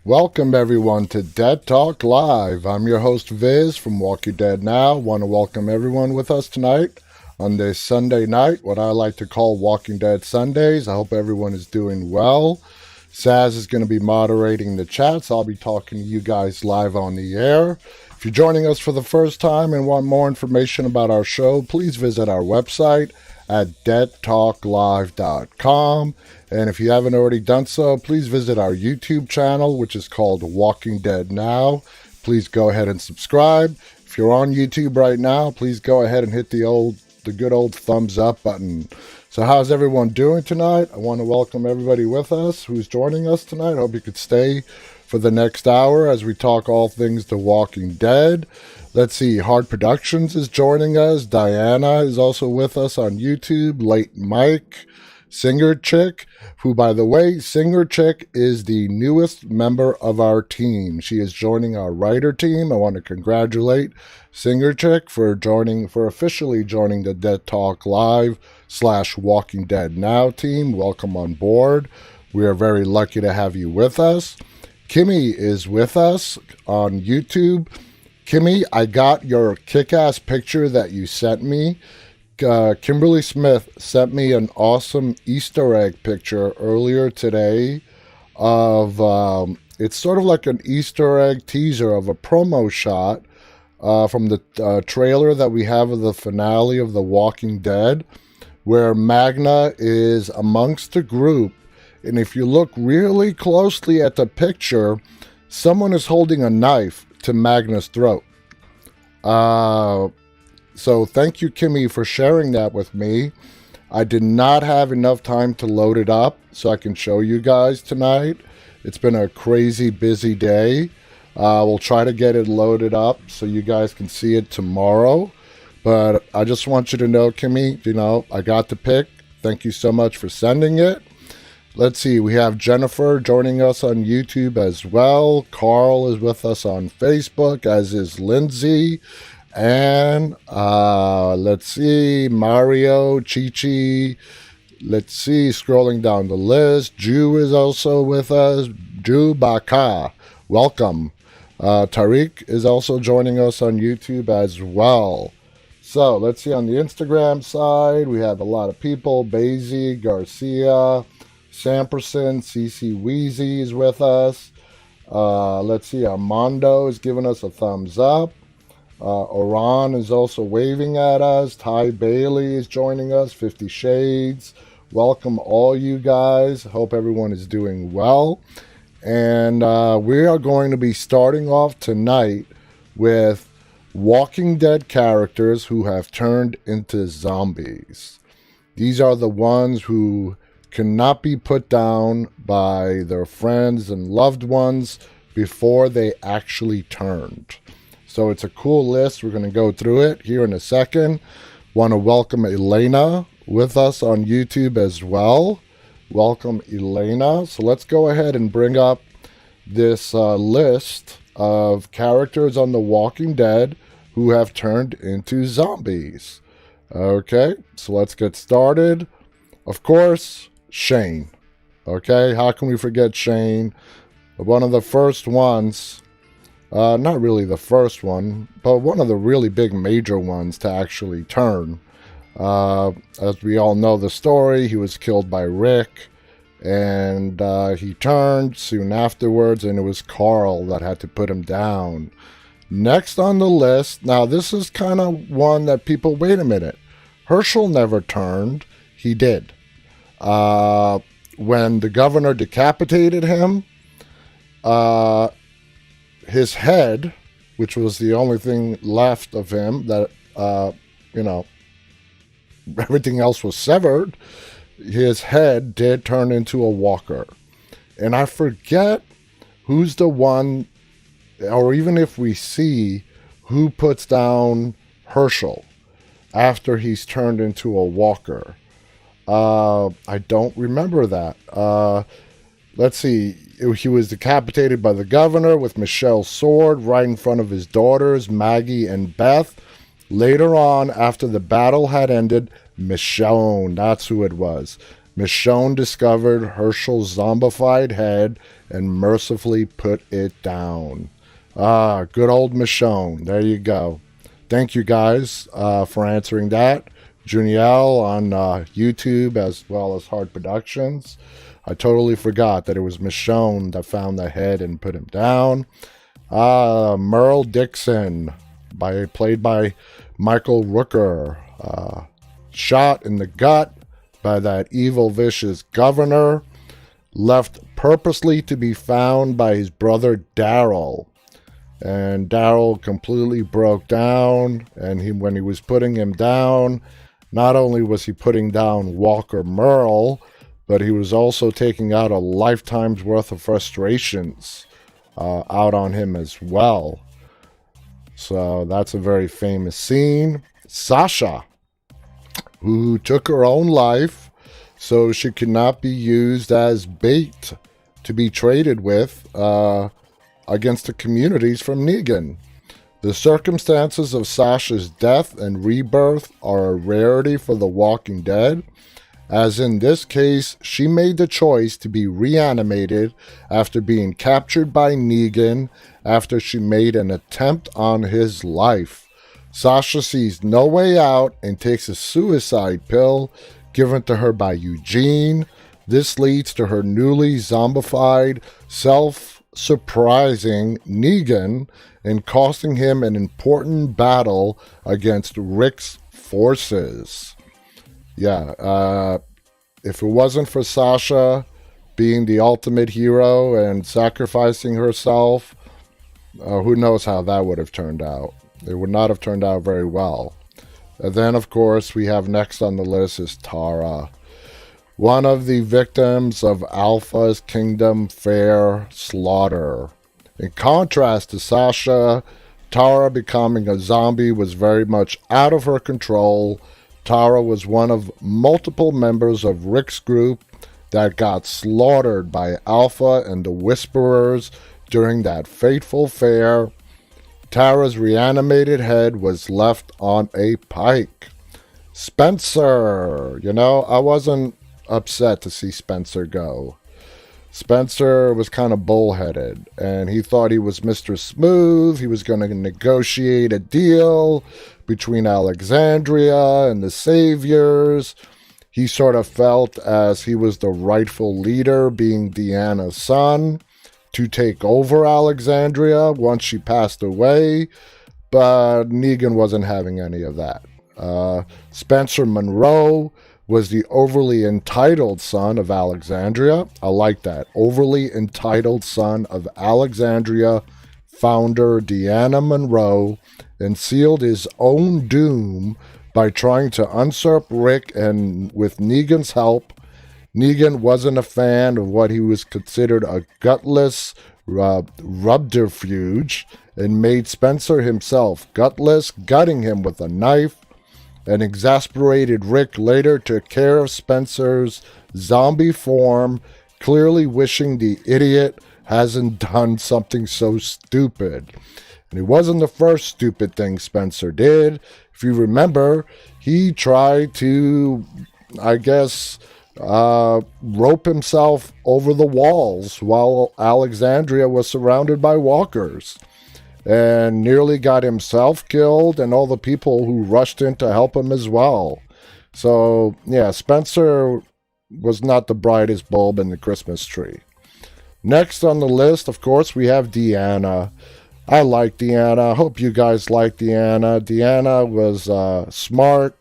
Welcome everyone to Dead Talk Live. I'm your host Viz from Walking Dead Now. Want to welcome everyone with us tonight on this Sunday night, what I like to call Walking Dead Sundays. I hope everyone is doing well. Saz is going to be moderating the chats. I'll be talking to you guys live on the air. If you're joining us for the first time and want more information about our show, please visit our website at deadtalklive.com. And if you haven't already done so, please visit our YouTube channel, which is called Walking Dead Now. Please go ahead and subscribe. If you're on YouTube right now, please go ahead and hit the good old thumbs up button. So how's everyone doing tonight? I want to welcome everybody with us who's joining us tonight. I hope you could stay for the next hour as we talk all things The Walking Dead. Let's see, Hard Productions is joining us. Deanna is also with us on YouTube. Late Mike, Singer Chick, who, by the way, Singer Chick is the newest member of our team. She is joining our writer team. I want to congratulate Singer Chick for officially joining the Dead Talk Live / Walking Dead Now team. Welcome on board. We are very lucky to have you with us. Kimmy is with us on YouTube. Kimmy, I got your kick-ass picture that you sent me. Kimberly Smith sent me an awesome Easter egg picture earlier today of, it's sort of like an Easter egg teaser of a promo shot from the trailer that we have of the finale of The Walking Dead, where Magna is amongst the group. And if you look really closely at the picture, someone is holding a knife to Magna's throat. So thank you, Kimmy, for sharing that with me. I did not have enough time to load it up so I can show you guys tonight. It's been a crazy busy day. We'll try to get it loaded up so you guys can see it tomorrow. But I just want you to know, Kimmy, I got the pic. Thank you so much for sending it. Let's see, we have Jennifer joining us on YouTube as well. Carl is with us on Facebook, as is Lindsay. And let's see, Mario, Chi-Chi. Let's see, scrolling down the list. Jew is also with us. Jew Baka, welcome. Tariq is also joining us on YouTube as well. So let's see, on the Instagram side, we have a lot of people. Basie, Garcia, Samperson, CC Wheezy is with us. Let's see, Armando is giving us a thumbs up. Oran is also waving at us. Ty Bailey is joining us. 50 Shades. Welcome all you guys. Hope everyone is doing well. And we are going to be starting off tonight with Walking Dead characters who have turned into zombies. These are the ones who cannot be put down by their friends and loved ones before they actually turned. So it's a cool list. We're going to go through it here in a second. Want to welcome Elena with us on YouTube as well. Welcome, Elena. So let's go ahead and bring up this list of characters on The Walking Dead who have turned into zombies. Okay, so let's get started. Of course, Shane. Okay, how can we forget Shane? One of the first ones, not really the first one, but one of the really big major ones to actually turn. As we all know the story, he was killed by Rick, and he turned soon afterwards, and it was Carl that had to put him down. Next on the list, now this is kind of one that people, wait a minute, Herschel never turned. He did. When the governor decapitated him, his head, which was the only thing left of him, that, everything else was severed, his head did turn into a walker. And I forget who's the one, or even if we see who puts down Herschel after he's turned into a walker. I don't remember that. Let's see. He was decapitated by the governor with Michelle's sword right in front of his daughters, Maggie and Beth. Later on, after the battle had ended, Michonne, that's who it was. Michonne discovered Herschel's zombified head and mercifully put it down. Ah, good old Michonne. There you go. Thank you guys for answering that. Juniel on YouTube as well as Hard Productions. I totally forgot that it was Michonne that found the head and put him down. Merle Dixon, played by Michael Rooker. Shot in the gut by that evil, vicious governor. Left purposely to be found by his brother Daryl. And Daryl completely broke down. And when he was putting him down, not only was he putting down Walker Merle, but he was also taking out a lifetime's worth of frustrations out on him as well. So that's a very famous scene. Sasha, who took her own life so she could not be used as bait to be traded with against the communities from Negan. The circumstances of Sasha's death and rebirth are a rarity for The Walking Dead, as in this case, she made the choice to be reanimated after being captured by Negan after she made an attempt on his life. Sasha sees no way out and takes a suicide pill given to her by Eugene. This leads to her newly zombified, self-surprising Negan and costing him an important battle against Rick's forces. Yeah, if it wasn't for Sasha being the ultimate hero and sacrificing herself, who knows how that would have turned out. It would not have turned out very well. And then, of course, we have next on the list is Tara, one of the victims of Alpha's Kingdom Fair slaughter. In contrast to Sasha, Tara becoming a zombie was very much out of her control. Tara was one of multiple members of Rick's group that got slaughtered by Alpha and the Whisperers during that fateful fair. Tara's reanimated head was left on a pike. Spencer, I wasn't upset to see Spencer go. Spencer was kind of bullheaded, and he thought he was Mr. Smooth. He was going to negotiate a deal between Alexandria and the Saviors. He sort of felt as he was the rightful leader, being Deanna's son, to take over Alexandria once she passed away, but Negan wasn't having any of that. Spencer Monroe was the overly entitled son of Alexandria. I like that. Overly entitled son of Alexandria founder Deanna Monroe, and sealed his own doom by trying to usurp Rick, and with Negan's help. Negan wasn't a fan of what he was considered a gutless subterfuge, and made Spencer himself gutless, gutting him with a knife. An exasperated Rick later took care of Spencer's zombie form, clearly wishing the idiot hasn't done something so stupid. And it wasn't the first stupid thing Spencer did. If you remember, he tried to, rope himself over the walls while Alexandria was surrounded by walkers, and nearly got himself killed and all the people who rushed in to help him as well. So, yeah, Spencer was not the brightest bulb in the Christmas tree. Next on the list, of course, we have Deanna. I like Deanna. I hope you guys like Deanna. Deanna was smart.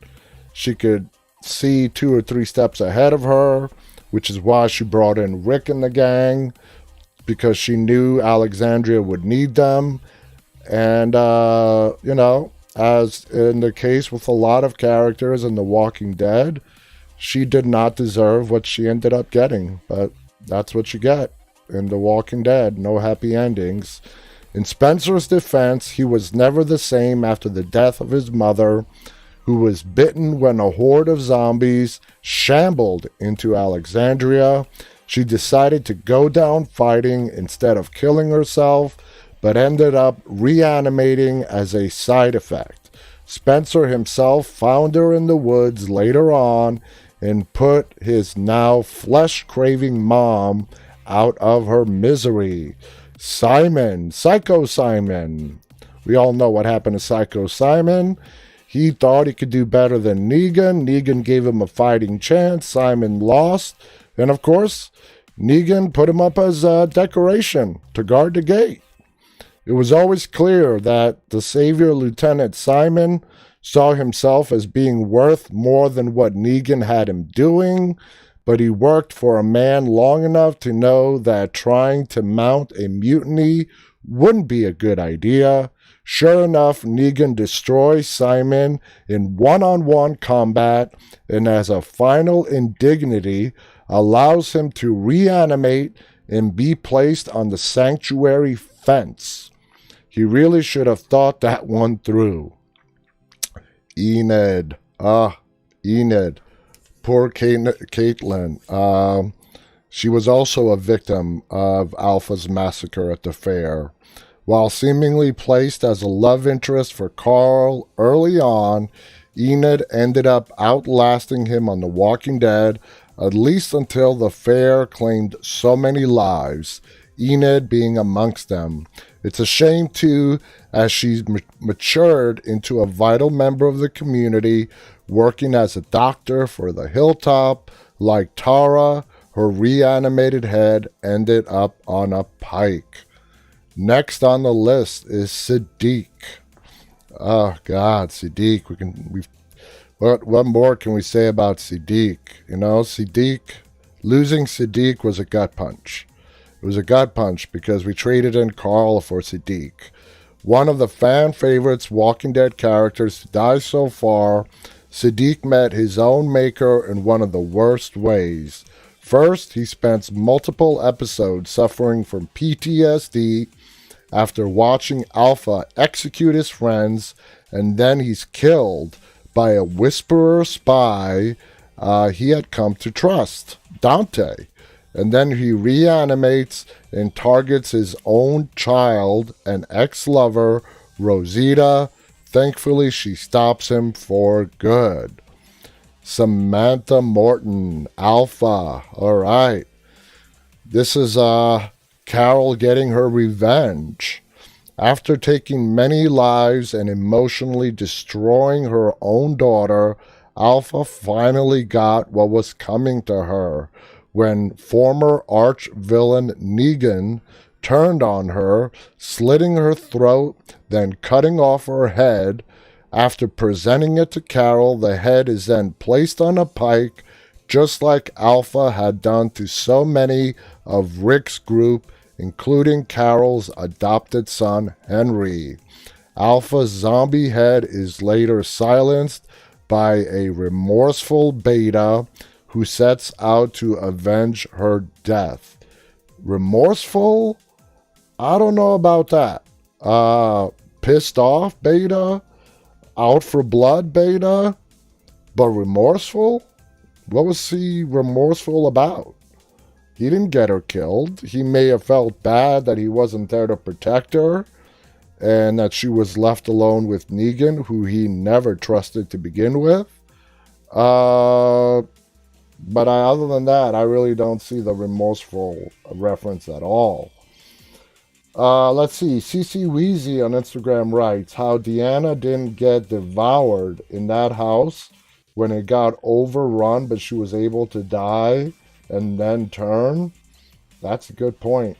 She could see 2 or 3 steps ahead of her, which is why she brought in Rick and the gang, because she knew Alexandria would need them. And, as in the case with a lot of characters in The Walking Dead, she did not deserve what she ended up getting. But that's what you get in The Walking Dead. No happy endings. In Spencer's defense, he was never the same after the death of his mother. who was bitten when a horde of zombies shambled into Alexandria. She decided to go down fighting instead of killing herself, but ended up reanimating as a side effect. Spencer himself found her in the woods later on and put his now flesh-craving mom out of her misery. Psycho Simon. We all know what happened to Psycho Simon. He thought he could do better than Negan. Negan gave him a fighting chance. Simon lost. And of course, Negan put him up as a decoration to guard the gate. It was always clear that the savior Lieutenant Simon saw himself as being worth more than what Negan had him doing, but he worked for a man long enough to know that trying to mount a mutiny wouldn't be a good idea. Sure enough, Negan destroys Simon in one-on-one combat, and as a final indignity, allows him to reanimate and be placed on the sanctuary fence. He really should have thought that one through. Enid. Enid. Poor Caitlin. She was also a victim of Alpha's massacre at the fair. While seemingly placed as a love interest for Carl early on, Enid ended up outlasting him on The Walking Dead, at least until the fair claimed so many lives, Enid being amongst them. It's a shame, too, as she's matured into a vital member of the community, working as a doctor for the Hilltop. Like Tara, her reanimated head ended up on a pike. Next on the list is Siddique. Oh, God, Siddique. What more can we say about Siddique? You know, losing Siddique was a gut punch. It was a gut punch because we traded in Carl for Siddique. One of the fan favorites Walking Dead characters to die so far, Siddique met his own maker in one of the worst ways. First, he spends multiple episodes suffering from PTSD after watching Alpha execute his friends, and then he's killed by a whisperer spy he had come to trust, Dante. And then he reanimates and targets his own child and ex-lover, Rosita. Thankfully, she stops him for good. Samantha Morton, Alpha. All right. This is Carol getting her revenge. After taking many lives and emotionally destroying her own daughter, Alpha finally got what was coming to her when former arch-villain Negan turned on her, slitting her throat, then cutting off her head. After presenting it to Carol, the head is then placed on a pike, just like Alpha had done to so many of Rick's group, including Carol's adopted son, Henry. Alpha's zombie head is later silenced by a remorseful Beta who sets out to avenge her death. Remorseful? I don't know about that. Pissed off Beta? Out for blood Beta? But remorseful? What was he remorseful about? He didn't get her killed. He may have felt bad that he wasn't there to protect her and that she was left alone with Negan, who he never trusted to begin with. But other than that, I really don't see the remorseful reference at all. Let's see. CC Weezy on Instagram writes how Deanna didn't get devoured in that house when it got overrun, but she was able to die and then turn. That's a good point.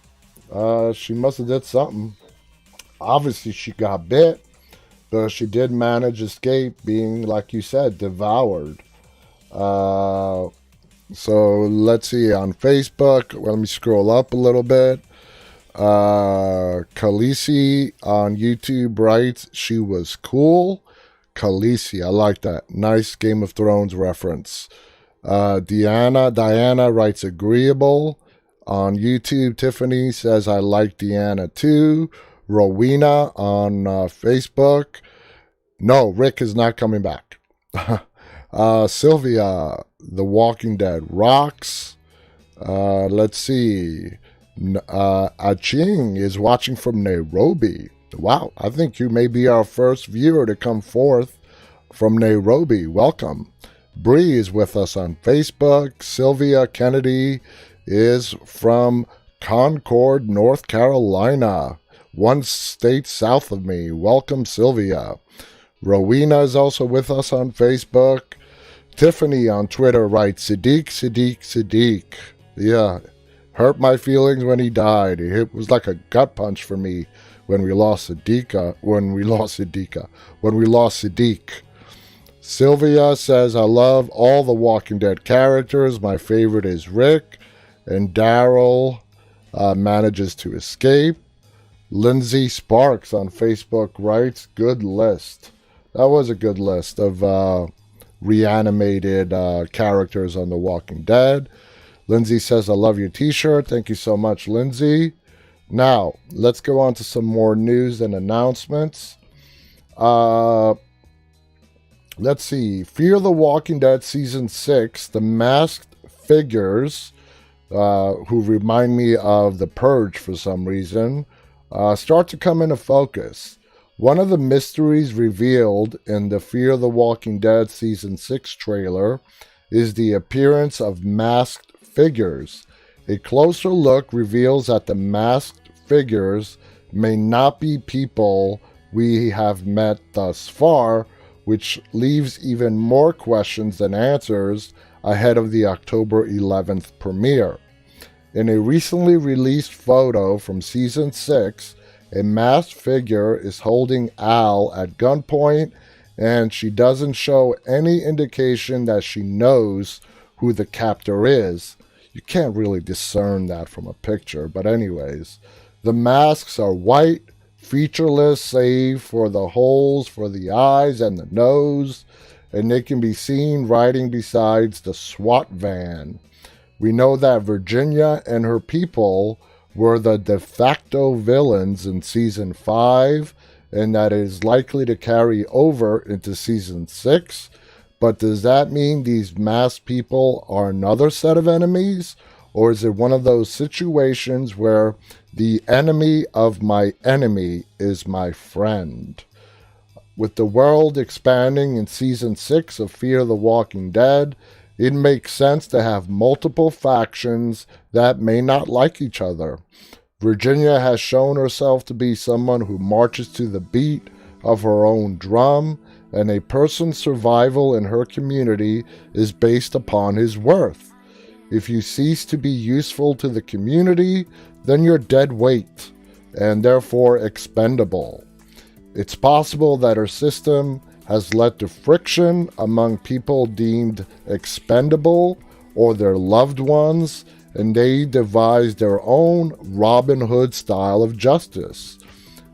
She must have did something. Obviously, she got bit, but she did manage to escape being, like you said, devoured. So let's see, on Facebook, let me scroll up a little bit. Khaleesi on YouTube writes, she was cool. Khaleesi, I like that. Nice Game of Thrones reference. Diana writes agreeable. On YouTube, Tiffany says, I like Deanna too. Rowena on Facebook. No, Rick is not coming back. Sylvia, The Walking Dead rocks. Let's see. Aching is watching from Nairobi. Wow, I think you may be our first viewer to come forth from Nairobi. Welcome. Bree is with us on Facebook. Sylvia Kennedy is from Concord, North Carolina, one state south of me. Welcome, Sylvia. Rowena is also with us on Facebook. Tiffany on Twitter writes, Siddique. Yeah, hurt my feelings when he died. It was like a gut punch for me when we lost Siddique. Sylvia says, I love all the Walking Dead characters. My favorite is Rick, and Daryl manages to escape. Lindsay Sparks on Facebook writes, good list. That was a good list of reanimated characters on The Walking Dead. Lindsay says, I love your t-shirt. Thank you so much, Lindsay. Now, let's go on to some more news and announcements. Let's see. Fear the Walking Dead Season 6, the masked figures, who remind me of The Purge for some reason, start to come into focus. One of the mysteries revealed in the Fear the Walking Dead Season 6 trailer is the appearance of masked figures. A closer look reveals that the masked figures may not be people we have met thus far, which leaves even more questions than answers ahead of the October 11th premiere. In a recently released photo from Season 6, a masked figure is holding Al at gunpoint, and she doesn't show any indication that she knows who the captor is. You can't really discern that from a picture, but anyways. The masks are white, featureless save for the holes for the eyes and the nose, and they can be seen riding beside the SWAT van. We know that Virginia and her people were the de facto villains in Season 5, and that is likely to carry over into Season 6. But does that mean these masked people are another set of enemies? Or is it one of those situations where the enemy of my enemy is my friend? With the world expanding in Season 6 of Fear the Walking Dead, it makes sense to have multiple factions that may not like each other. Virginia has shown herself to be someone who marches to the beat of her own drum, and a person's survival in her community is based upon his worth. If you cease to be useful to the community, then you're dead weight, and therefore expendable. It's possible that her system has led to friction among people deemed expendable or their loved ones, and they devised their own Robin Hood style of justice.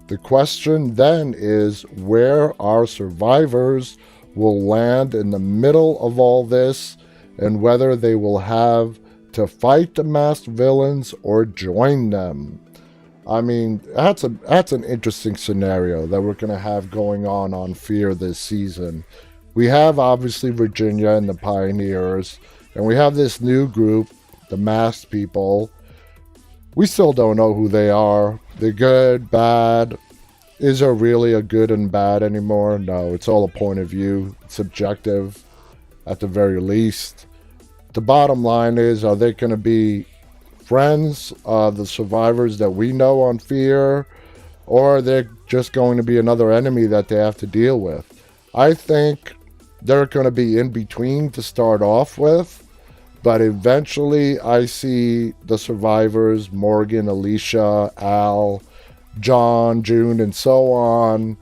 The question then is where our survivors will land in the middle of all this, and whether they will have to fight the masked villains or join them. I mean, that's an interesting scenario that we're going to have going on Fear this season. We have, obviously, Virginia and the Pioneers, and we have this new group, the Masked People. We still don't know who they are. They're good, bad. Is there really a good and bad anymore? No, it's all a point of view. It's subjective, at the very least. The bottom line is, are they going to be friends, the survivors that we know on Fear, or they're just going to be another enemy that they have to deal with? I think they're going to be in between to start off with, but eventually I see the survivors, Morgan, Alicia, Al, John, June, and so on,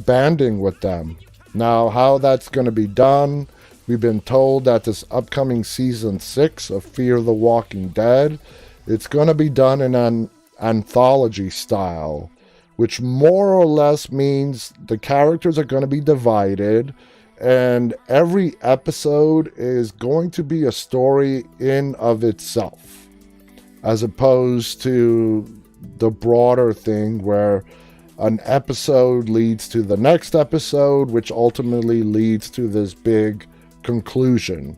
banding with them. Now, how that's going to be done, we've been told that this upcoming Season 6 of Fear the Walking Dead, it's going to be done in an anthology style, which more or less means the characters are going to be divided, and every episode is going to be a story in of itself, as opposed to the broader thing where an episode leads to the next episode, which ultimately leads to this big conclusion.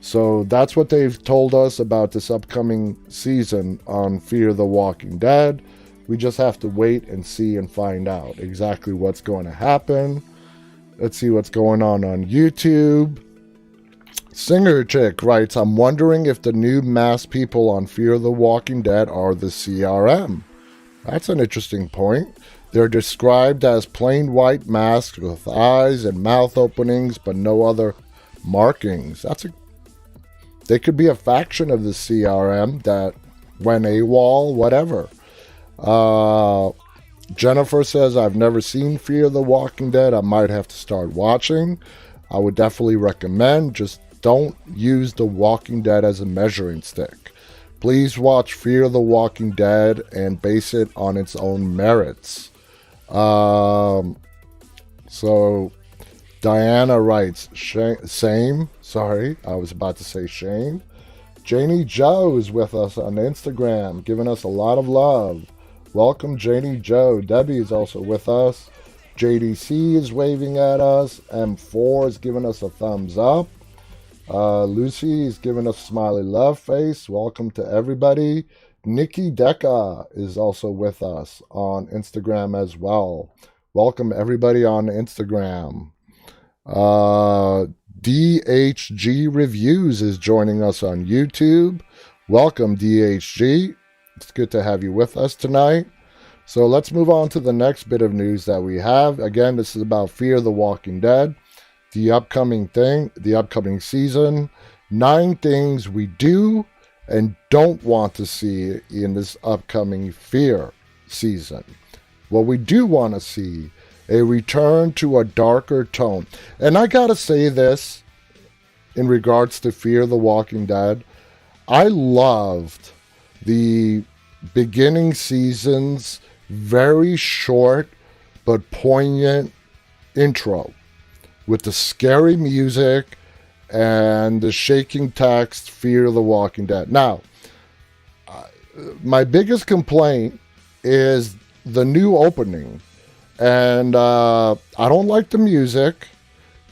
So that's what they've told us about this upcoming season on Fear the Walking Dead. We just have to wait and see and find out exactly what's going to happen. Let's see what's going on YouTube. Singer Chick writes, I'm wondering if the new masked people on Fear the Walking Dead are the CRM. That's an interesting point. They're described as plain white masks with eyes and mouth openings, but no other markings. They could be a faction of the CRM that went AWOL, whatever. Jennifer says, I've never seen Fear the Walking Dead. I might have to start watching. I would definitely recommend. Just don't use The Walking Dead as a measuring stick. Please watch Fear the Walking Dead and base it on its own merits. So Diana writes, same. Sorry, I was about to say Shane. Janie Joe is with us on Instagram, giving us a lot of love. Welcome, Janie Joe. Debbie is also with us. JDC is waving at us. M4 is giving us a thumbs up. Lucy is giving us a smiley love face. Welcome to everybody. Nikki Deca is also with us on Instagram as well. Welcome everybody on Instagram. DHG Reviews is joining us on YouTube. Welcome, DHG. It's good to have you with us tonight. So let's move on to the next bit of news that we have. Again, this is about Fear the Walking Dead. The upcoming season. 9 things we do and don't want to see in this upcoming Fear season. What we do want to see, a return to a darker tone. And I gotta say this in regards to Fear the Walking Dead. I loved the beginning season's very short but poignant intro with the scary music and the shaking text, Fear the Walking Dead. Now, my biggest complaint is the new opening. And I don't like the music.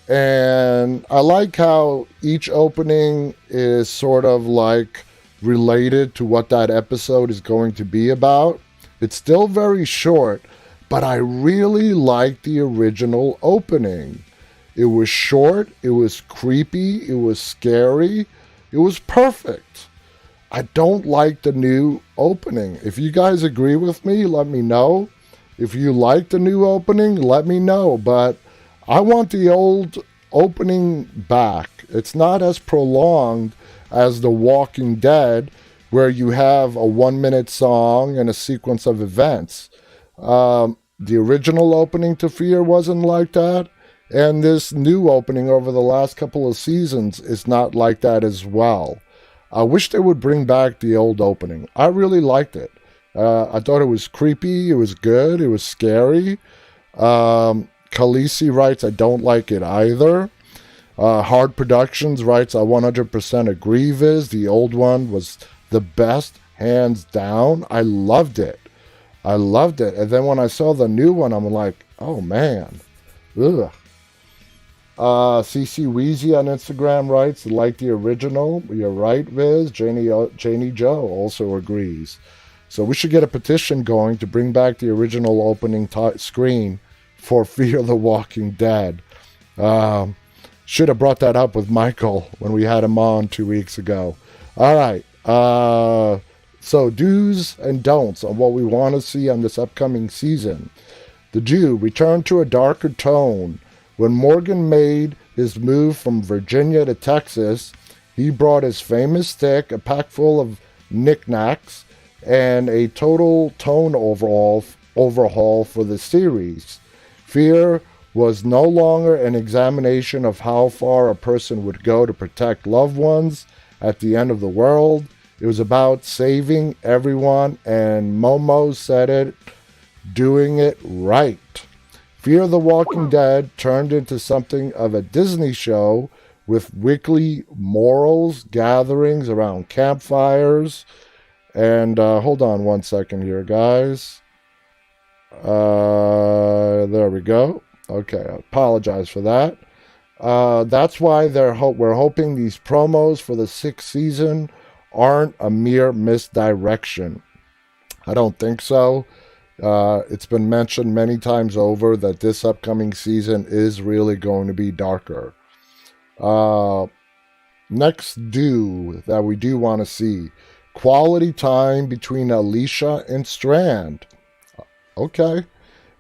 And I like how each opening is sort of like related to what that episode is going to be about. It's still very short, but I really like the original opening. It was short, it was creepy, it was scary, it was perfect. I don't like the new opening. If you guys agree with me, let me know. If you like the new opening, let me know. But I want the old opening back. It's not as prolonged as The Walking Dead, where you have a 1-minute song and a sequence of events. The original opening to Fear wasn't like that. And this new opening over the last couple of seasons is not like that as well. I wish they would bring back the old opening. I really liked it. I thought it was creepy. It was good. It was scary. Khaleesi writes, I don't like it either. Hard Productions writes, I 100% agree, Viz. The old one was the best, hands down. I loved it. And then when I saw the new one, I'm like, oh man. Ugh. CC Weezy on Instagram writes, like the original. You're right, Viz. Janie Joe also agrees. So we should get a petition going to bring back the original opening screen for Fear the Walking Dead. Should have brought that up with Michael when we had him on 2 weeks ago. All right. So do's and don'ts on what we want to see on this upcoming season. The do, return to a darker tone. When Morgan made his move from Virginia to Texas, he brought his famous stick, a pack full of knickknacks, and a total tone overhaul for the series. Fear was no longer an examination of how far a person would go to protect loved ones at the end of the world. It was about saving everyone, and Momo said it, doing it right. Fear the Walking Dead turned into something of a Disney show with weekly morals, gatherings around campfires. And hold on one second here, guys. There we go. Okay, I apologize for that. That's why we're hoping these promos for the 6th season aren't a mere misdirection. I don't think so. It's been mentioned many times over that this upcoming season is really going to be darker. Next due that we do want to see, quality time between Alicia and Strand. Okay.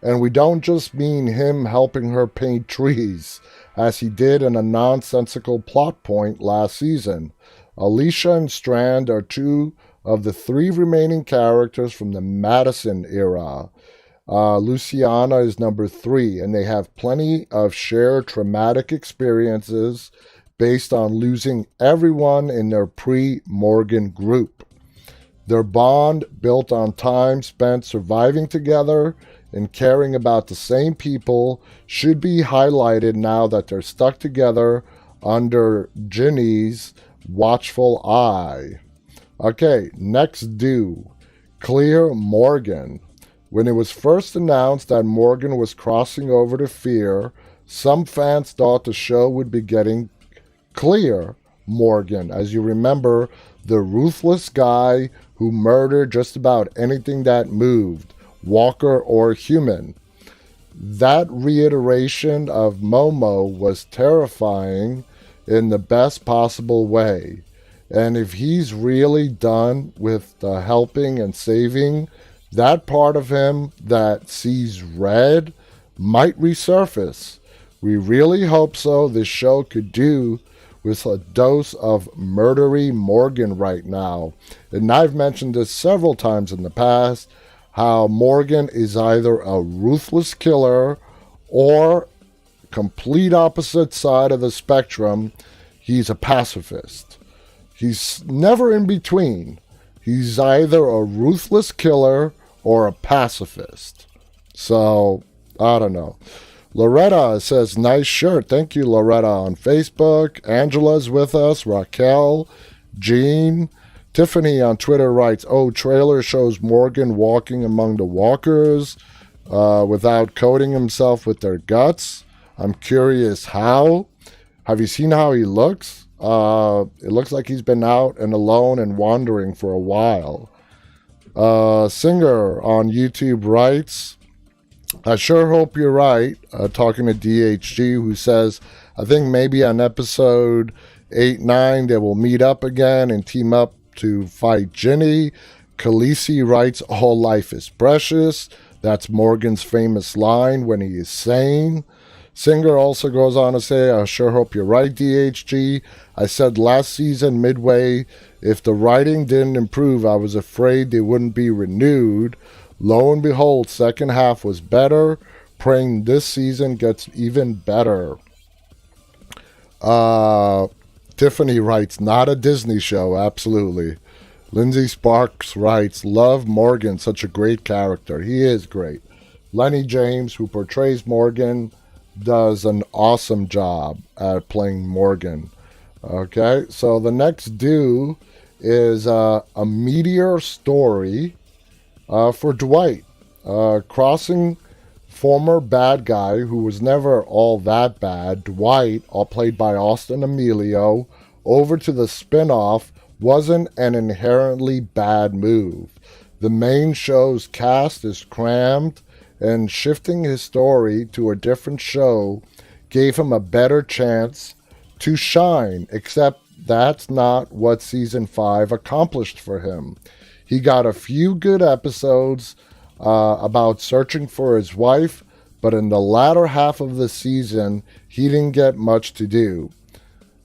And we don't just mean him helping her paint trees, as he did in a nonsensical plot point last season. Alicia and Strand are 2 of the 3 remaining characters from the Madison era. Luciana is number 3, and they have plenty of shared traumatic experiences based on losing everyone in their pre-Morgan group. Their bond, built on time spent surviving together and caring about the same people, should be highlighted now that they're stuck together under Ginny's watchful eye. Okay, next due, Clear Morgan. When it was first announced that Morgan was crossing over to Fear, some fans thought the show would be getting Clear Morgan. As you remember, the ruthless guy who murdered just about anything that moved, walker or human. That reiteration of Momo was terrifying in the best possible way. And if he's really done with the helping and saving, that part of him that sees red might resurface. We really hope so. This show could do with a dose of murdery Morgan right now. And I've mentioned this several times in the past, how Morgan is either a ruthless killer or complete opposite side of the spectrum. He's a pacifist. He's never in between. He's either a ruthless killer or a pacifist. So, I don't know. Loretta says, nice shirt. Thank you, Loretta, on Facebook. Angela's with us. Raquel. Jean. Tiffany on Twitter writes, oh, trailer shows Morgan walking among the walkers without coating himself with their guts. I'm curious how. Have you seen how he looks? It looks like he's been out and alone and wandering for a while. Singer on YouTube writes, I sure hope you're right, talking to DHG, who says, I think maybe on episode 8-9 they will meet up again and team up to fight Ginny. Khaleesi writes, all life is precious. That's Morgan's famous line when he is sane. Singer also goes on to say, I sure hope you're right, DHG. I said last season midway, if the writing didn't improve, I was afraid they wouldn't be renewed. Lo and behold, second half was better. Praying this season gets even better. Tiffany writes, not a Disney show, absolutely. Lindsay Sparks writes, love Morgan, such a great character. He is great. Lenny James, who portrays Morgan, does an awesome job at playing Morgan. Okay, so the next due is a meteor story for Dwight. Crossing former bad guy who was never all that bad, Dwight, all played by Austin Emilio, over to the spin-off wasn't an inherently bad move. The main show's cast is crammed, and shifting his story to a different show gave him a better chance to shine, except that's not what season 5 accomplished for him. He got a few good episodes about searching for his wife, but in the latter half of the season, he didn't get much to do.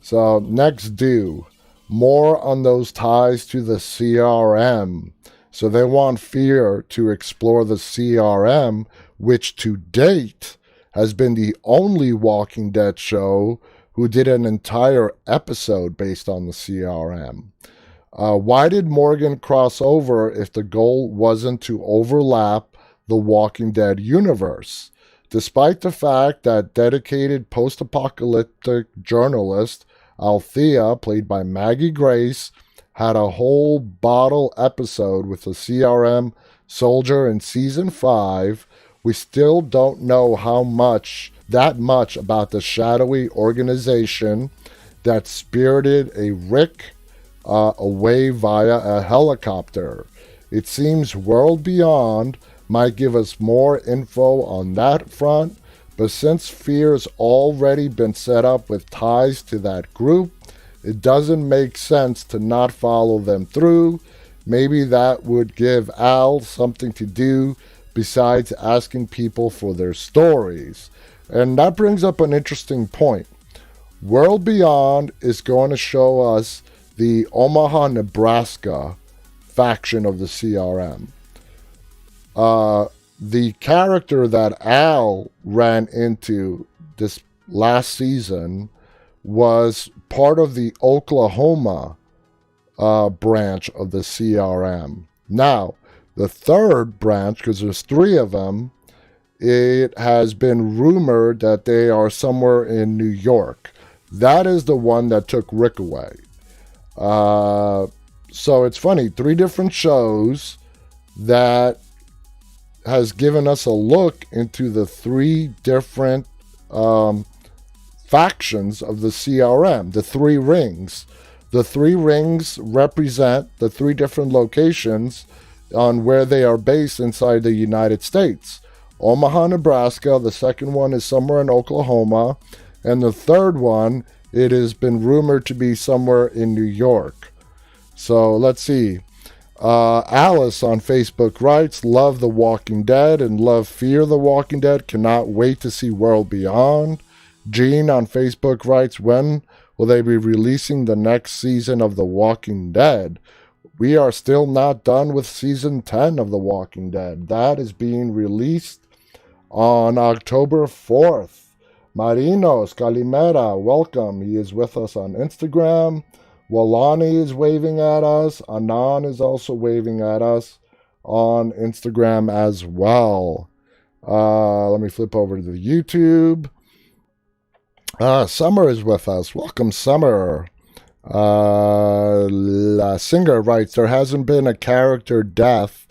So next due, more on those ties to the CRM. So they want Fear to explore the CRM, which to date has been the only Walking Dead show who did an entire episode based on the CRM. Why did Morgan cross over if the goal wasn't to overlap the Walking Dead universe? Despite the fact that dedicated post-apocalyptic journalist Althea, played by Maggie Grace, had a whole bottle episode with a CRM soldier in season 5, we still don't know that much about the shadowy organization that spirited a Rick away via a helicopter. It seems World Beyond might give us more info on that front, but since Fear's already been set up with ties to that group, it doesn't make sense to not follow them through. Maybe that would give Al something to do besides asking people for their stories. And that brings up an interesting point. World Beyond is going to show us the Omaha, Nebraska faction of the CRM. The character that Al ran into this last season was part of the Oklahoma branch of the CRM. Now, the third branch, because there's three of them, it has been rumored that they are somewhere in New York. That is the one that took Rick away. So it's funny, 3 different shows that has given us a look into the 3 different factions of the CRM, the 3 rings. The 3 rings represent the 3 different locations on where they are based inside the United States. Omaha, Nebraska, the second one is somewhere in Oklahoma, and the third one, it has been rumored to be somewhere in New York. So let's see. Alice on Facebook writes, love The Walking Dead and love Fear the Walking Dead. Cannot wait to see World Beyond. Jean on Facebook writes, when will they be releasing the next season of The Walking Dead? We are still not done with season 10 of The Walking Dead. That is being released on October 4th. Marinos, Calimera, welcome. He is with us on Instagram. Walani is waving at us. Anan is also waving at us on Instagram as well. Let me flip over to the YouTube. Summer is with us. Welcome, Summer. La Singer writes, there hasn't been a character death,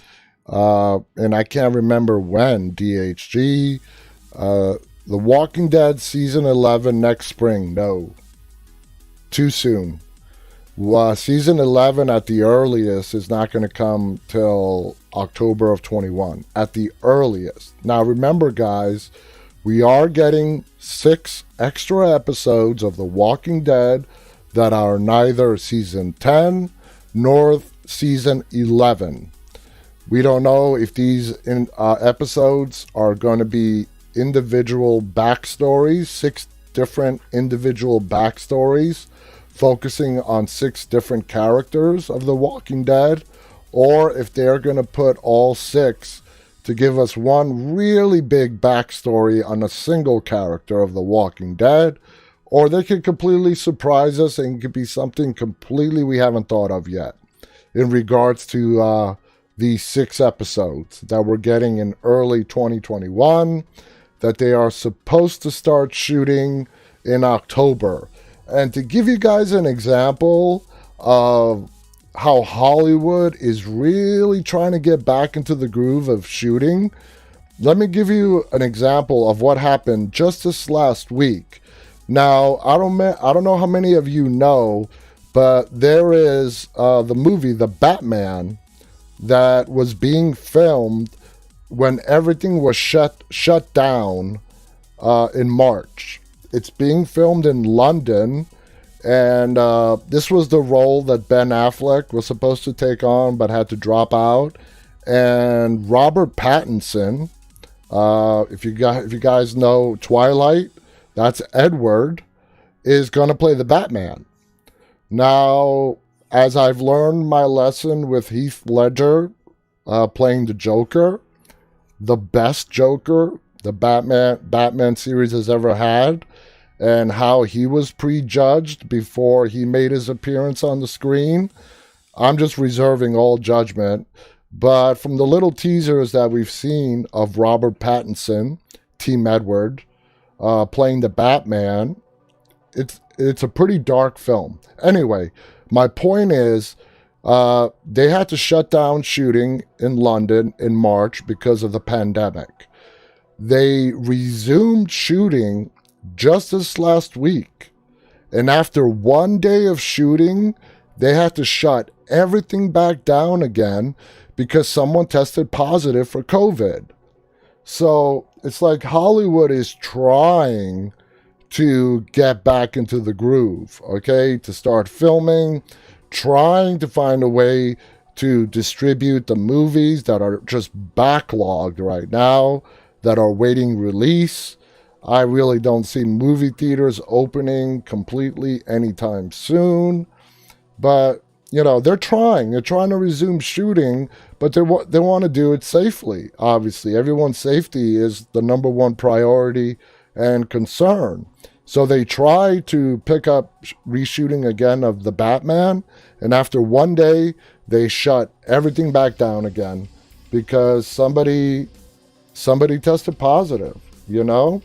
and I can't remember when. DHG. The Walking Dead season 11 next spring. No. Too soon. Season 11 at the earliest is not going to come till October of 21. At the earliest. Now remember, guys, we are getting 6 extra episodes of The Walking Dead that are neither season 10 nor season 11. We don't know if these episodes are going to be individual backstories, 6 different individual backstories focusing on 6 different characters of The Walking Dead, or if they're going to put all 6 to give us one really big backstory on a single character of The Walking Dead, or they could completely surprise us and it could be something completely we haven't thought of yet in regards to these 6 episodes that we're getting in early 2021, that they are supposed to start shooting in October. And to give you guys an example of how Hollywood is really trying to get back into the groove of shooting, let me give you an example of what happened just this last week. Now, I don't know how many of you know, but there is the movie The Batman that was being filmed when everything was shut down in March. It's being filmed in London, and this was the role that Ben Affleck was supposed to take on but had to drop out. And Robert Pattinson, if you guys know Twilight, that's Edward, is going to play the Batman. Now, as I've learned my lesson with Heath Ledger playing the Joker, the best Joker the Batman series has ever had, and how he was prejudged before he made his appearance on the screen, I'm just reserving all judgment. But from the little teasers that we've seen of Robert Pattinson, Team Edward, playing the Batman, it's a pretty dark film. Anyway, my point is, they had to shut down shooting in London in March because of the pandemic. They resumed shooting just this last week. And after one day of shooting, they had to shut everything back down again because someone tested positive for COVID. So it's like Hollywood is trying to get back into the groove, okay? To start filming, trying to find a way to distribute the movies that are just backlogged right now, that are waiting release. I really don't see movie theaters opening completely anytime soon. But, you know, they're trying. They're trying to resume shooting, but they want to do it safely, obviously. Everyone's safety is the number one priority and concern. So they try to pick up reshooting again of the Batman, and after one day, they shut everything back down again because somebody tested positive, you know?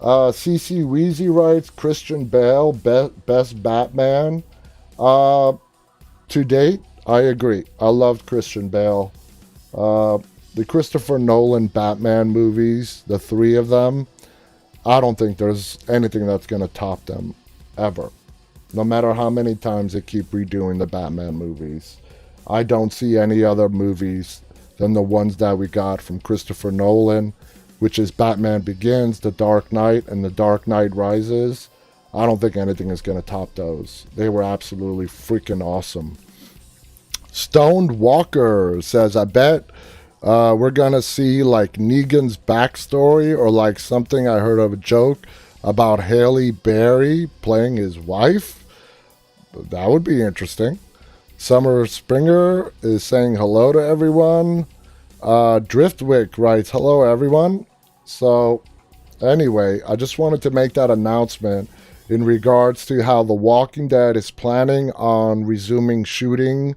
CC Weezy writes, Christian Bale, best Batman. To date, I agree. I loved Christian Bale. The Christopher Nolan Batman movies, the three of them, I don't think there's anything that's going to top them, ever. No matter how many times they keep redoing the Batman movies. I don't see any other movies than the ones that we got from Christopher Nolan, which is Batman Begins, The Dark Knight, and The Dark Knight Rises. I don't think anything is going to top those. They were absolutely freaking awesome. Stoned Walker says, I bet we're going to see like Negan's backstory or like something I heard of a joke about Halle Berry playing his wife. That would be interesting. Summer Springer is saying hello to everyone. Driftwick writes, hello everyone. So anyway, I just wanted to make that announcement in regards to how The Walking Dead is planning on resuming shooting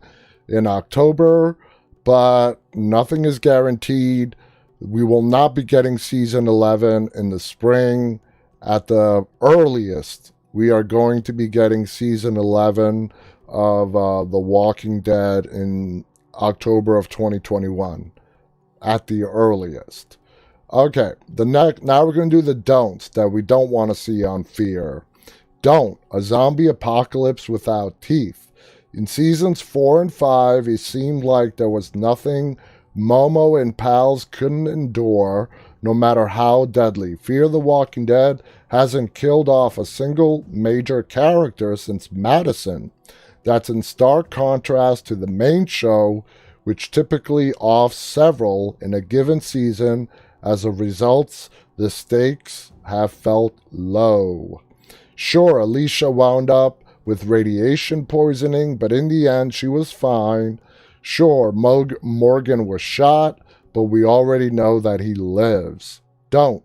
in October, but nothing is guaranteed. We will not be getting season 11 in the spring. At the earliest, we are going to be getting season 11 of The Walking Dead in October of 2021. At the earliest. Okay, now we're going to do the don'ts that we don't want to see on Fear. Don't. A zombie apocalypse without teeth. In seasons 4 and 5, it seemed like there was nothing Momo and pals couldn't endure, no matter how deadly. Fear the Walking Dead hasn't killed off a single major character since Madison. That's in stark contrast to the main show, which typically offs several in a given season. As a result, the stakes have felt low. Sure, Alicia wound up with radiation poisoning, but in the end, she was fine. Sure, Morgan was shot, but we already know that he lives. Don't.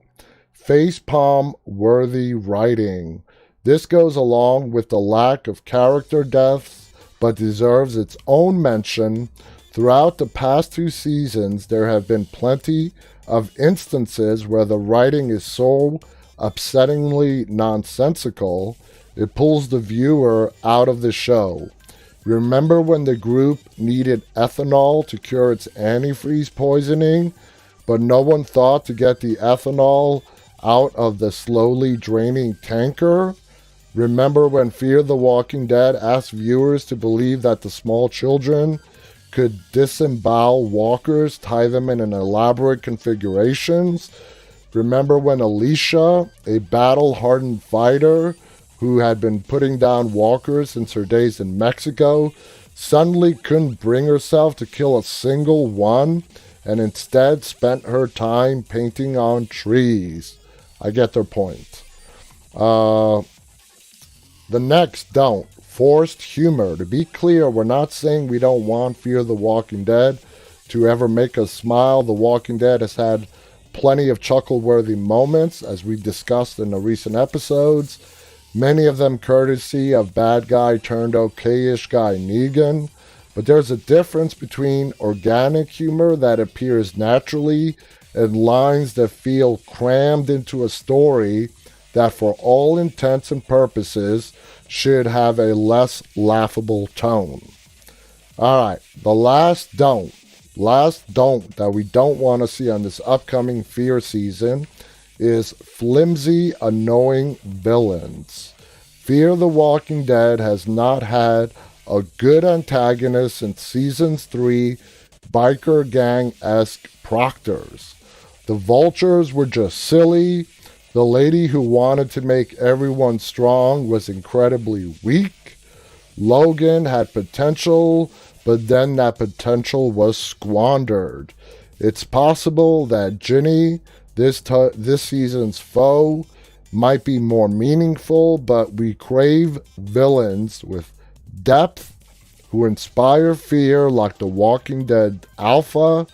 Facepalm-worthy writing. This goes along with the lack of character deaths, but deserves its own mention. Throughout the past 2 seasons, there have been plenty of instances where the writing is so upsettingly nonsensical, it pulls the viewer out of the show. Remember when the group needed ethanol to cure its antifreeze poisoning, but no one thought to get the ethanol out of the slowly draining tanker? Remember when Fear the Walking Dead asked viewers to believe that the small children could disembowel walkers, tie them in an elaborate configurations? Remember when Alicia, a battle-hardened fighter who had been putting down walkers since her days in Mexico, suddenly couldn't bring herself to kill a single one and instead spent her time painting on trees? I get their point. The next don't. Forced humor. To be clear, we're not saying we don't want Fear the Walking Dead to ever make us smile. The Walking Dead has had plenty of chuckle-worthy moments, as we discussed in the recent episodes. Many of them courtesy of bad guy turned okay-ish guy Negan. But there's a difference between organic humor that appears naturally and lines that feel crammed into a story that for all intents and purposes should have a less laughable tone. Alright, the last don't. last don't that we don't want to see on this upcoming Fear season is flimsy, annoying villains. Fear the Walking Dead has not had a good antagonist since Seasons 3 biker gang-esque Proctors. The Vultures were just silly. The lady who wanted to make everyone strong was incredibly weak. Logan had potential, but then that potential was squandered. It's possible that Ginny, this season's foe, might be more meaningful, but we crave villains with depth who inspire fear like The Walking Dead Alpha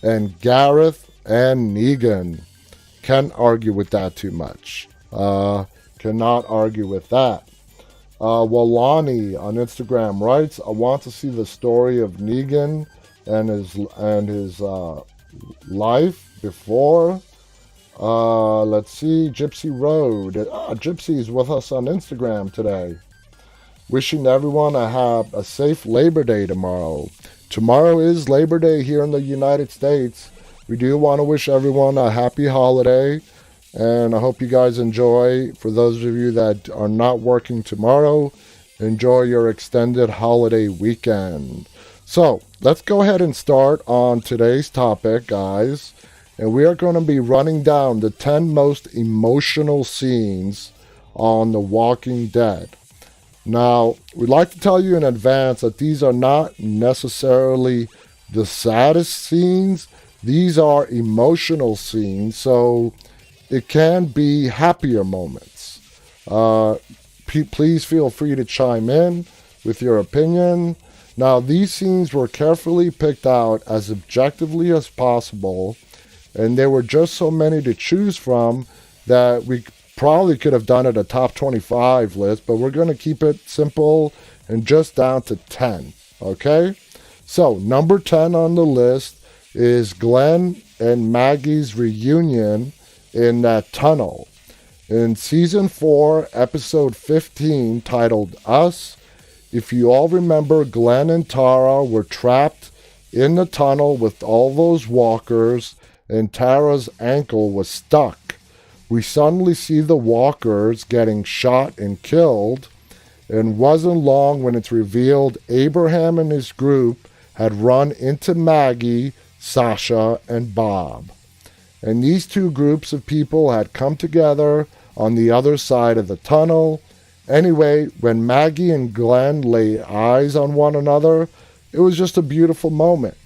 and Gareth and Negan. Can't argue with that too much. Cannot argue with that. Walani on Instagram writes, I want to see the story of Negan and his life before. Let's see, Gypsy Road. Gypsy is with us on Instagram today. Wishing everyone a safe Labor Day tomorrow. Tomorrow is Labor Day here in the United States. We do want to wish everyone a happy holiday, and I hope you guys enjoy. For those of you that are not working tomorrow, enjoy your extended holiday weekend. So, let's go ahead and start on today's topic, guys. And we are going to be running down the 10 most emotional scenes on The Walking Dead. Now, we'd like to tell you in advance that these are not necessarily the saddest scenes. These are emotional scenes, so it can be happier moments. Please feel free to chime in with your opinion. Now, these scenes were carefully picked out as objectively as possible, and there were just so many to choose from that we probably could have done it a top 25 list, but we're going to keep it simple and just down to 10, okay? So, number 10 on the list is Glenn and Maggie's reunion in that tunnel. In Season 4, Episode 15, titled Us, if you all remember, Glenn and Tara were trapped in the tunnel with all those walkers, and Tara's ankle was stuck. We suddenly see the walkers getting shot and killed, and wasn't long when it's revealed Abraham and his group had run into Maggie, Sasha, and Bob. And these two groups of people had come together on the other side of the tunnel. Anyway, when Maggie and Glenn lay eyes on one another, it was just a beautiful moment.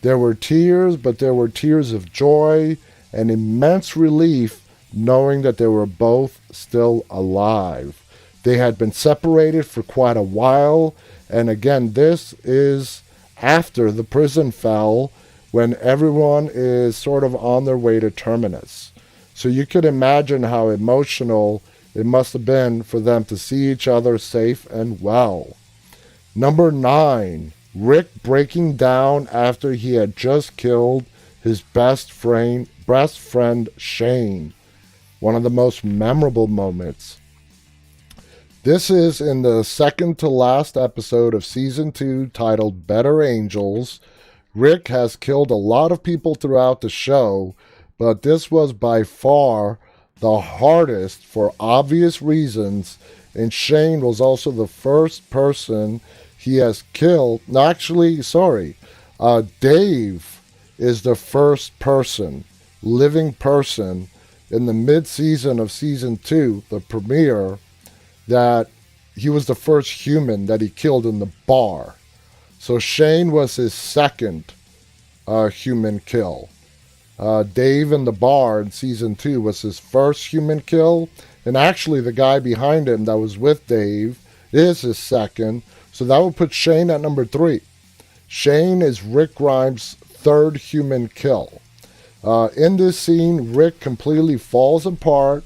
There were tears, but there were tears of joy and immense relief knowing that they were both still alive. They had been separated for quite a while, and again, this is after the prison fell, when everyone is sort of on their way to Terminus. So you could imagine how emotional it must have been for them to see each other safe and well. Number 9, Rick breaking down after he had just killed his best friend Shane. One of the most memorable moments. This is in the second to last episode of Season 2 titled Better Angels. Rick has killed a lot of people throughout the show, but this was by far the hardest for obvious reasons, and Shane was also the first person he has killed. Dave is the first living person in the mid-season of Season 2, the premiere, that he was the first human that he killed in the bar. So Shane was his second human kill. Dave in the bar in Season 2 was his first human kill. And actually the guy behind him that was with Dave is his second. So that would put Shane at number 3. Shane is Rick Grimes' third human kill. In this scene, Rick completely falls apart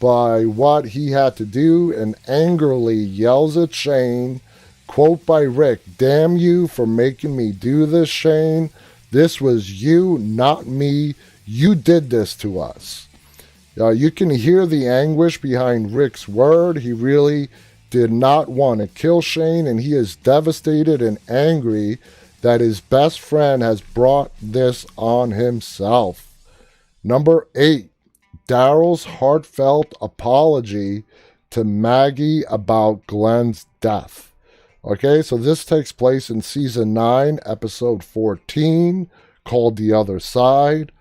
by what he had to do and angrily yells at Shane. Quote by Rick, "Damn you for making me do this, Shane. This was you, not me. You did this to us." You can hear the anguish behind Rick's word. He really did not want to kill Shane, and he is devastated and angry that his best friend has brought this on himself. Number 8, Daryl's heartfelt apology to Maggie about Glenn's death. Okay, so this takes place in season 9, episode 14, called The Other Side.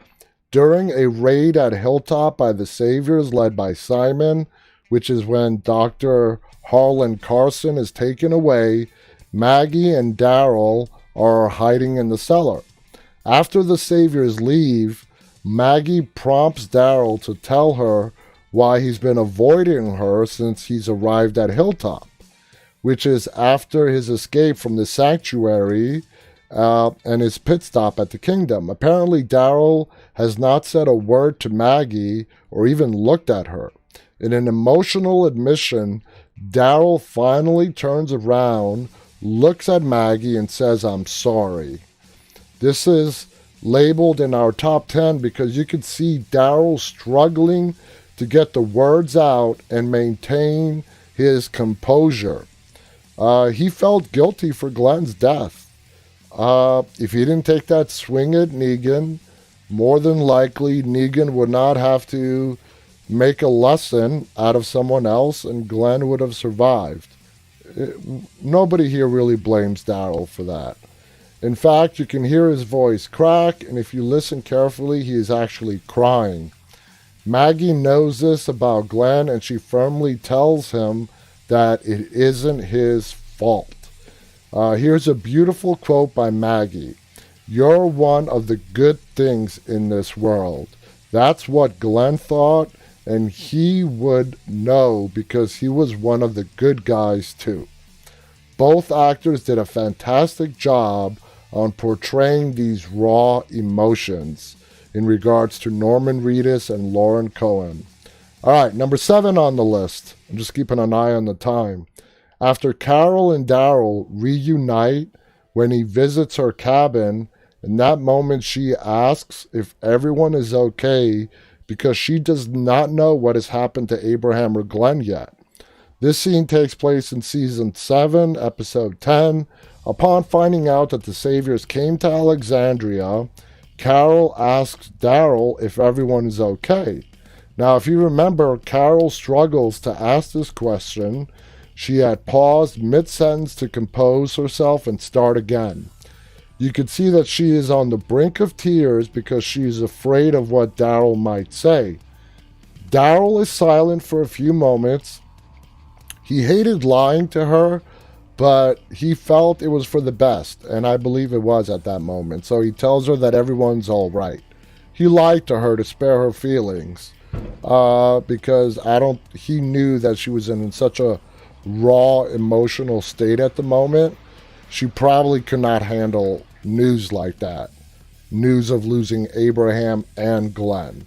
During a raid at Hilltop by the Saviors led by Simon, which is when Dr. Harlan Carson is taken away, Maggie and Daryl are hiding in the cellar. After the Saviors leave, Maggie prompts Daryl to tell her why he's been avoiding her since he's arrived at Hilltop, which is after his escape from the sanctuary and his pit stop at the Kingdom. Apparently, Daryl has not said a word to Maggie or even looked at her. In an emotional admission, Daryl finally turns around, looks at Maggie, and says, "I'm sorry." This is labeled in our top 10 because you could see Daryl struggling to get the words out and maintain his composure. He felt guilty for Glenn's death. If he didn't take that swing at Negan, more than likely Negan would not have to make a lesson out of someone else and Glenn would have survived. Nobody here really blames Daryl for that. In fact, you can hear his voice crack, and if you listen carefully, he is actually crying. Maggie knows this about Glenn, and she firmly tells him that it isn't his fault. Here's a beautiful quote by Maggie. "You're one of the good things in this world." That's what Glenn thought, and he would know because he was one of the good guys too. Both actors did a fantastic job on portraying these raw emotions in regards to Norman Reedus and Lauren Cohen. All right, number 7 on the list. I'm just keeping an eye on the time. After Carol and Daryl reunite when he visits her cabin, in that moment she asks if everyone is okay because she does not know what has happened to Abraham or Glenn yet. This scene takes place in season 7, episode 10. Upon finding out that the Saviors came to Alexandria, Carol asks Daryl if everyone is okay. Now, if you remember, Carol struggles to ask this question. She had paused mid-sentence to compose herself and start again. You could see that she is on the brink of tears because she is afraid of what Daryl might say. Daryl is silent for a few moments. He hated lying to her, but he felt it was for the best, and I believe it was at that moment. So he tells her that everyone's all right. He lied to her to spare her feelings because he knew that she was in such a raw emotional state at the moment. She probably could not handle news like that, news of losing Abraham and Glenn.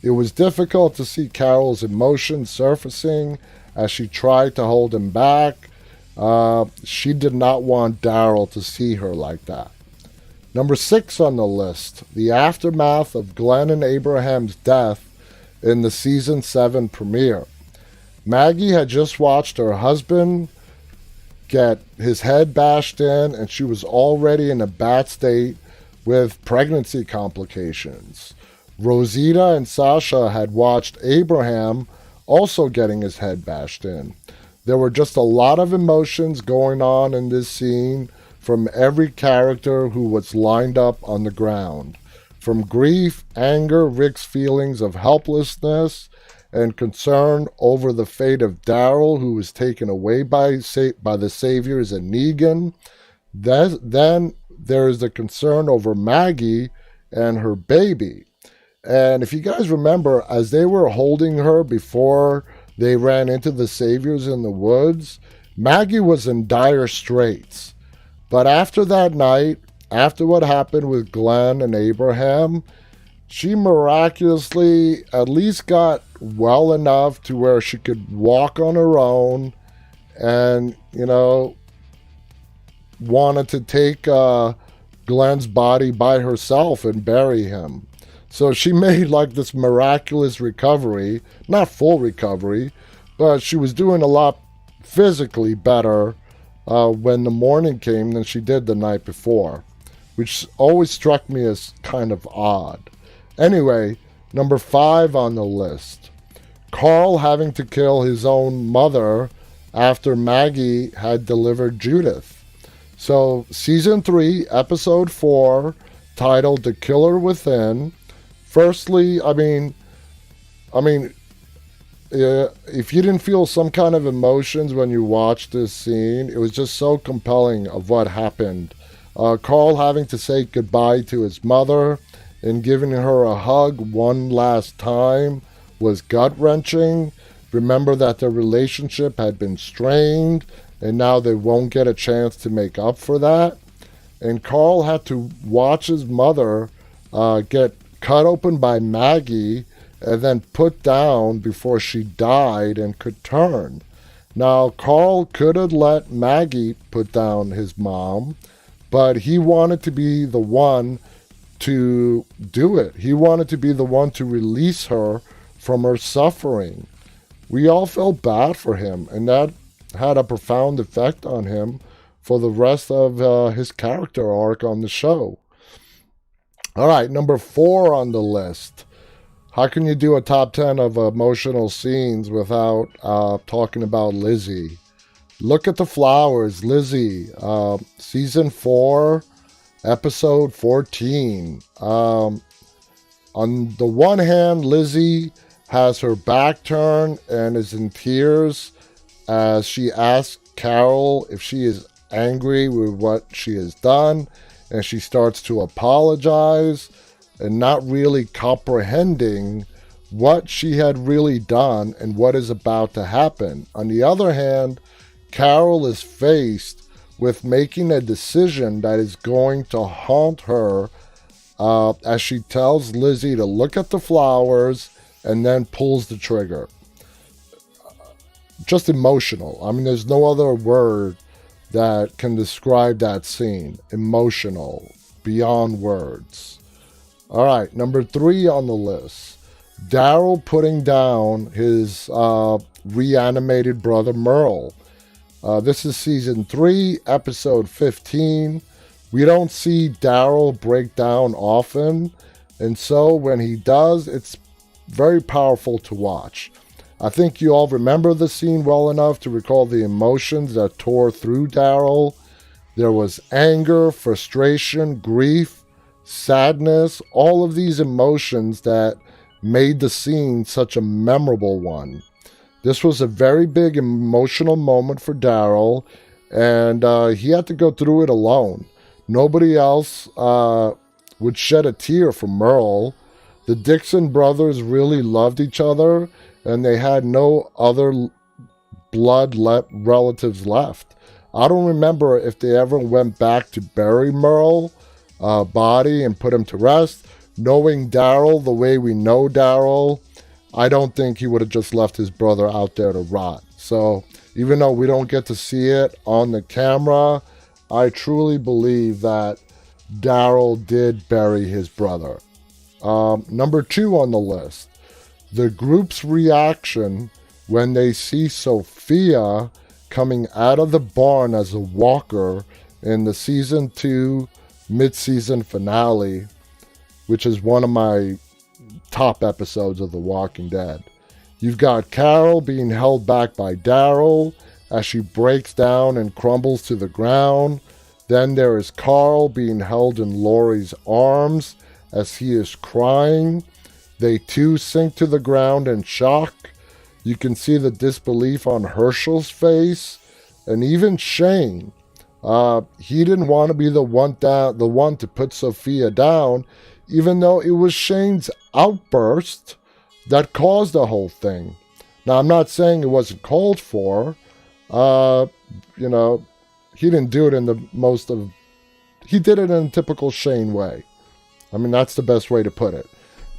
It was difficult to see Carol's emotions surfacing as she tried to hold him back. She did not want Daryl to see her like that. Number 6 on the list, the aftermath of Glenn and Abraham's death in the season 7 premiere. Maggie had just watched her husband get his head bashed in, and she was already in a bad state with pregnancy complications. Rosita and Sasha had watched Abraham also getting his head bashed in. There were just a lot of emotions going on in this scene from every character who was lined up on the ground. From grief, anger, Rick's feelings of helplessness, and concern over the fate of Daryl, who was taken away by the Saviors and Negan. Then there is the concern over Maggie and her baby. And if you guys remember, as they were holding her before they ran into the Saviors in the woods, Maggie was in dire straits. But after that night, after what happened with Glenn and Abraham, she miraculously at least got well enough to where she could walk on her own and, wanted to take Glenn's body by herself and bury him. So she made like this miraculous recovery, not full recovery, but she was doing a lot physically better when the morning came than she did the night before, which always struck me as kind of odd. Anyway, number 5 on the list. Carl having to kill his own mother after Maggie had delivered Judith. So, season 3, episode 4, titled The Killer Within. Firstly, I mean, if you didn't feel some kind of emotions when you watched this scene, it was just so compelling of what happened. Carl having to say goodbye to his mother and giving her a hug one last time was gut-wrenching. Remember that their relationship had been strained, and now they won't get a chance to make up for that. And Carl had to watch his mother get cut open by Maggie and then put down before she died and could turn. Now, Carl could have let Maggie put down his mom, but he wanted to be the one to do it. He wanted to be the one to release her from her suffering. We all felt bad for him, and that had a profound effect on him for the rest of his character arc on the show. All right, number 4 on the list. How can you do a top 10 of emotional scenes without talking about Lizzie? Look at the Flowers, Lizzie, season 4, episode 14. On the one hand, Lizzie has her back turned and is in tears as she asks Carol if she is angry with what she has done, and she starts to apologize and not really comprehending what she had really done and what is about to happen. On the other hand, Carol is faced with making a decision that is going to haunt her as she tells Lizzie to look at the flowers and then pulls the trigger. Just emotional. I mean, there's no other word that can describe that scene. Emotional, beyond words. All right, number 3 on the list. Daryl putting down his reanimated brother Merle. This is season 3, episode 15. We don't see Daryl break down often, and so when he does, it's very powerful to watch. I think you all remember the scene well enough to recall the emotions that tore through Daryl. There was anger, frustration, grief, sadness, all of these emotions that made the scene such a memorable one. This was a very big emotional moment for Daryl, and he had to go through it alone. Nobody else would shed a tear for Merle. The Dixon brothers really loved each other, and they had no other relatives left. I don't remember if they ever went back to bury Merle body and put him to rest. Knowing Daryl the way we know Daryl, I don't think he would have just left his brother out there to rot. So even though we don't get to see it on the camera, I truly believe that Daryl did bury his brother. Number 2 on the list. The group's reaction when they see Sophia coming out of the barn as a walker in the season 2 mid-season finale, which is one of my top episodes of The Walking Dead. You've got Carol being held back by Daryl as she breaks down and crumbles to the ground. Then there is Carl being held in Laurie's arms as he is crying. They too sink to the ground in shock. You can see the disbelief on Herschel's face, and even Shane. He didn't want to be the one to put Sophia down, even though it was Shane's outburst that caused the whole thing. Now, I'm not saying it wasn't called for. He didn't do it in the he did it in a typical Shane way. I mean, that's the best way to put it.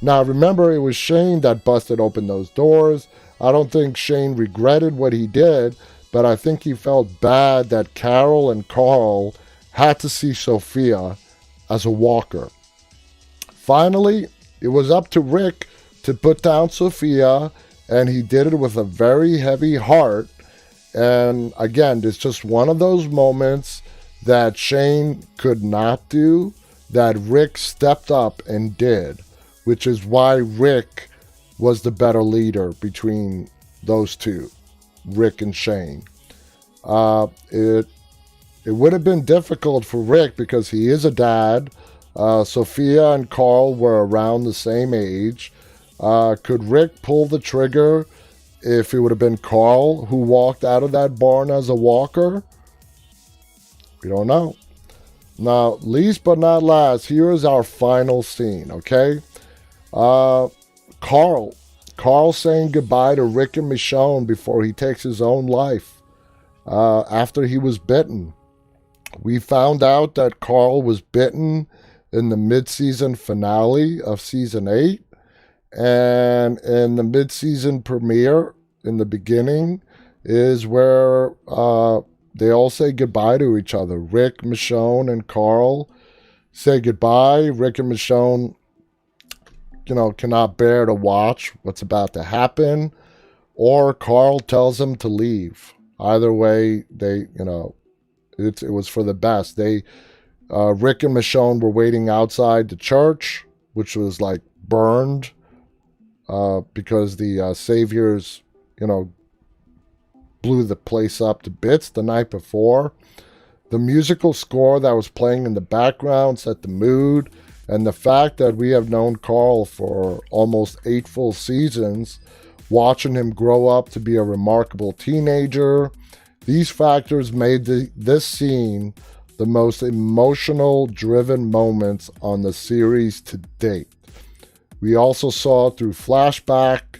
Now, remember, it was Shane that busted open those doors. I don't think Shane regretted what he did, but I think he felt bad that Carol and Carl had to see Sophia as a walker. Finally, it was up to Rick to put down Sophia, and he did it with a very heavy heart. And again, it's just one of those moments that Shane could not do, that Rick stepped up and did, which is why Rick was the better leader between those two, Rick and Shane. It would have been difficult for Rick because he is a dad. Sophia and Carl were around the same age. Could Rick pull the trigger if it would have been Carl who walked out of that barn as a walker? We don't know. Now, least but not last, here is our final scene, okay? Carl saying goodbye to Rick and Michonne before he takes his own life after he was bitten. We found out that Carl was bitten in the mid-season finale of season 8, and in the mid-season premiere in the beginning is where they all say goodbye to each other. Rick, Michonne, and Carl say goodbye. Rick and Michonne, cannot bear to watch what's about to happen, or Carl tells them to leave. Either way, it was for the best. Rick and Michonne were waiting outside the church, which was like burned because the saviors, blew the place up to bits the night before. The musical score that was playing in the background set the mood, and the fact that we have known Carl for almost 8 full seasons, watching him grow up to be a remarkable teenager, these factors made this scene the most emotional driven moments on the series to date. We also saw through flashbacks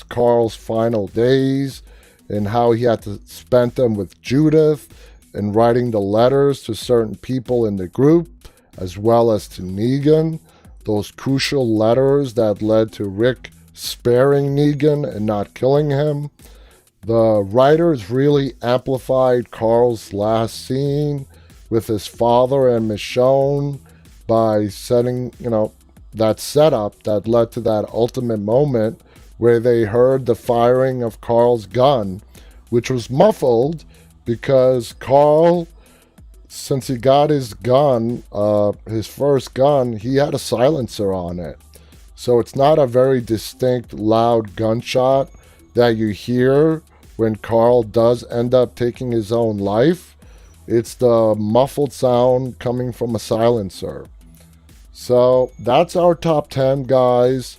Carl's final days and how he had to spend them with Judith and writing the letters to certain people in the group, as well as to Negan, those crucial letters that led to Rick sparing Negan and not killing him. The writers really amplified Carl's last scene with his father and Michonne by setting, that setup that led to that ultimate moment where they heard the firing of Carl's gun, which was muffled because Carl, since he got his gun, his first gun, he had a silencer on it. So it's not a very distinct, loud gunshot that you hear when Carl does end up taking his own life. It's the muffled sound coming from a silencer. So that's our top 10, guys.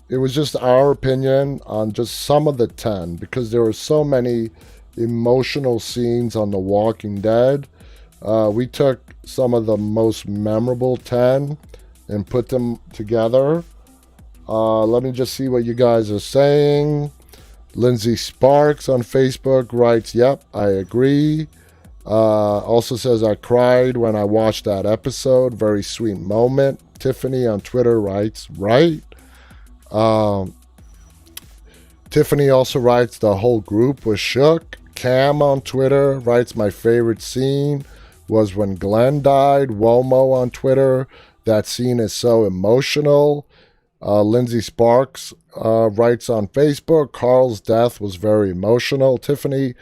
It was just our opinion on just some of the 10 because there were so many emotional scenes on The Walking Dead. We took some of the most memorable 10 and put them together. Let me just see what you guys are saying. Lindsay Sparks on Facebook writes, yep, I agree. Also says, I cried when I watched that episode. Very sweet moment. Tiffany on Twitter writes, right. Tiffany also writes, the whole group was shook. Cam on Twitter writes, my favorite scene was when Glenn died. Womo on Twitter, that scene is so emotional. Lindsay Sparks writes on Facebook, Carl's death was very emotional. Tiffany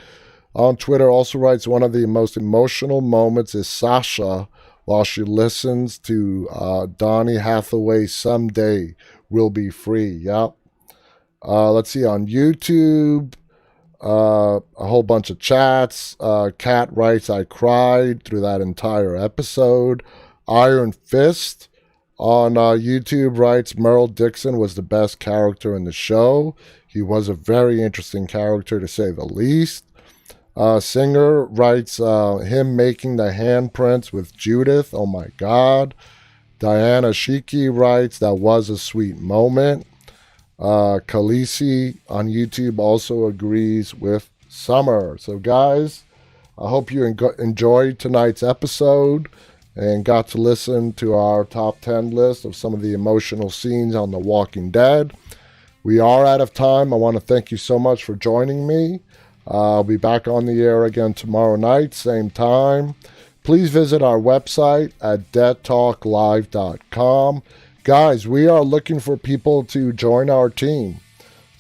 on Twitter also writes, one of the most emotional moments is Sasha while she listens to Donny Hathaway's Someday We'll Be Free. Yep. Let's see, on YouTube, a whole bunch of chats. Kat writes, I cried through that entire episode. Iron Fist on YouTube writes, Merle Dixon was the best character in the show. He was a very interesting character, to say the least. Singer writes, him making the handprints with Judith. Oh my God. Diana Shiki writes, that was a sweet moment. Khaleesi on YouTube also agrees with Summer. So guys, I hope you enjoyed tonight's episode and got to listen to our top 10 list of some of the emotional scenes on The Walking Dead. We are out of time. I want to thank you so much for joining me. I'll be back on the air again tomorrow night, same time. Please visit our website at deadtalklive.com. Guys, we are looking for people to join our team.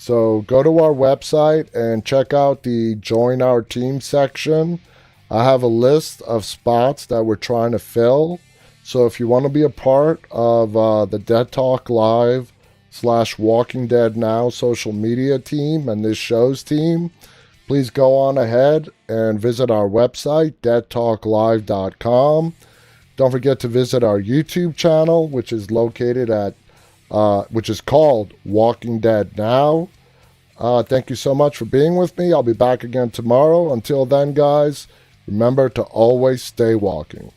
So go to our website and check out the Join Our Team section. I have a list of spots that we're trying to fill. So if you want to be a part of the Dead Talk Live / Walking Dead Now social media team and this show's team, please go on ahead and visit our website, deadtalklive.com. Don't forget to visit our YouTube channel, which is located at, which is called Walking Dead Now. Thank you so much for being with me. I'll be back again tomorrow. Until then, guys, remember to always stay walking.